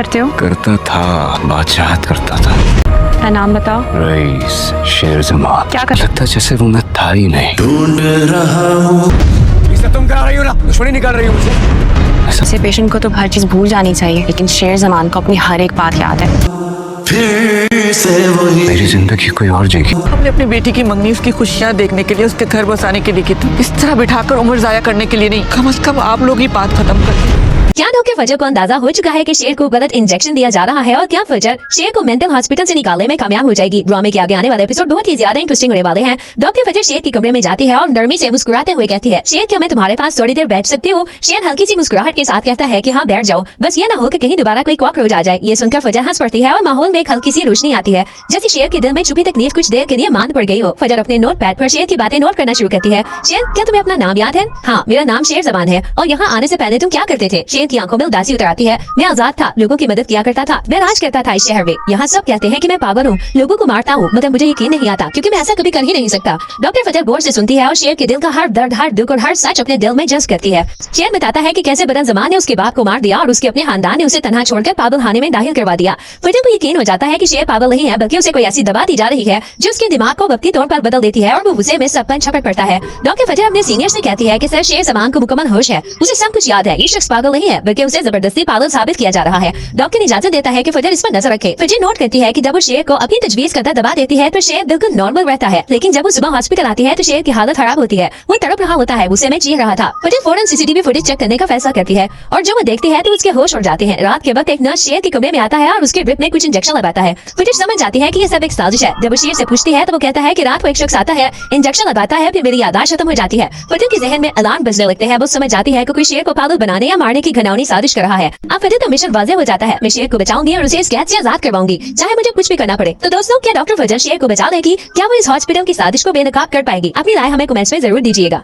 करते हो? करता था, बादशाह करता था। अपना नाम बताओ। रईस शेर जमान। क्या कर लगता जैसे वो मैं था ही नहीं। ढूंढ रहा हूँ। तुम करा रही हो ना, दुश्मनी निकाल रही हो मुझसे। ऐसे पेशेंट को तो हर चीज भूल जानी चाहिए, लेकिन शेर जमान को अपनी हर एक बात याद है। फिर से वही मेरी जिंदगी कोई और जीगी। हमने अपनी बेटी की मंगनी उसकी खुशियाँ देखने के लिए, उसके घर बसाने के लिए की थी। इस तरह बिठाकर उम्र जाया करने के लिए नहीं। कम से कम आप लोग ही बात खत्म कर दें। क्या डॉक्टर फजर को अंदाजा हो चुका है कि शेर को गलत इंजेक्शन दिया जा रहा है और क्या फजर शेर को मेंटल हॉस्पिटल से निकालने में कामयाब हो जाएगी? ड्रामे के आगे आने वाले एपिसोड बहुत ही ज्यादा इंटरेस्टिंग होने वाले हैं। डॉक्टर फजर शेर के कमरे में जाती है और नरमी से मुस्कुराते हुए कहती है, शेर क्या मैं तुम्हारे पास थोड़ी देर बैठ सकती हूँ? शेर हल्की सी मुस्कुराहट के साथ कहता है कि हाँ बैठ जाओ, बस ये ना हो कि कहीं दोबारा कोई कॉकरोच आ जाए। ये सुनकर फजर हंस पड़ती है और माहौल में एक हल्की सी रोशनी आती है, जैसे शेर के दिल में छुपी तकलीफ कुछ देर के लिए मांद पड़ गई हो। फजर अपने नोट पैड पर शेर की बातें नोट करना शुरू करती है। शेर क्या तुम्हें अपना नाम याद है? हाँ, मेरा नाम शेर जबान है। और यहाँ आने से पहले तुम क्या करते थे? शेर की आंखों में उदासी उतर आती है। मैं आजाद था, लोगों की मदद किया करता था, मैं राज करता था इस शहर में। यहाँ सब कहते हैं कि मैं पागल हूँ, लोगों को मारता हूँ, मगर मुझे यकीन नहीं आता क्योंकि मैं ऐसा कभी कर ही नहीं सकता। डॉक्टर फजर गौर से सुनती है और शेर के दिल का हर दर्द, हर दुख और हर सच अपने दिल में जज्ब करती है। शेर बताता है कि कैसे बदन जमान ने उसके बाप को मार दिया और उसके अपने खानदान ने उसे तनहा छोड़कर पागल खाने में दाखिल करवा दिया। फजर को यकीन हो जाता है कि शेर पागल नहीं है, बल्कि उसे कोई ऐसी दवा दी जा रही है जो उसके दिमाग को वक्ती तौर पर बदल देती है और वो गुस्से में सपन छपट पड़ता है। डॉक्टर फजर अपने सीनियर से कहती है कि सर शेर जमान को मुकम्मल होश है, उसे सब कुछ याद है, ये शख्स पागल नहीं है, बल्कि उसे जबरदस्ती पागल साबित किया जा रहा है। डॉक्टर इजाजत देता है कि फजर इस पर नजर रखे। फजर नोट करती है कि जब वो शेर को अपनी तजवीज करता दबा देती है तो शेर बिल्कुल नॉर्मल रहता है, लेकिन जब वो सुबह हॉस्पिटल आती है तो शेर की हालत खराब होती है। वो तड़प रहा होता है, गुस्से में चीख रहा था। फजर फौरन सीसीटीवी फुटेज चेक करने का फैसला करती है और जो वो देखती है तो उसके होश उड़ जाते हैं। रात के वक्त एक नर्स शेर के कमरे में आता है और उसके ड्रिप में कुछ इंजेक्शन लगाता है। फजर समझ जाती है कि ये सब एक साजिश है। जब वो शेर से पूछती है तो वो कहता है कि रात को एक शख्स आता है, इंजेक्शन लगाता है, फिर मेरी यादाश्त खत्म हो जाती है। फजर के जहन में अलार्म बजने लगते हैं। वो समझ जाती है कि कोई शेर को पागल बनाने या मारने की घिनौनी साजिश कर रहा है। अब फजर का मिशन वाज़ेह हो जाता है, मैं शेर को बचाऊंगी और उसे इस कैद से आजाद करवाऊंगी, चाहे मुझे कुछ भी करना पड़े। तो दोस्तों, क्या डॉक्टर फजर शेर को बचा लेगी? क्या वो इस हॉस्पिटल की साजिश को बेनकाब कर पाएगी? अपनी राय हमें कमेंट्स में जरूर दीजिएगा।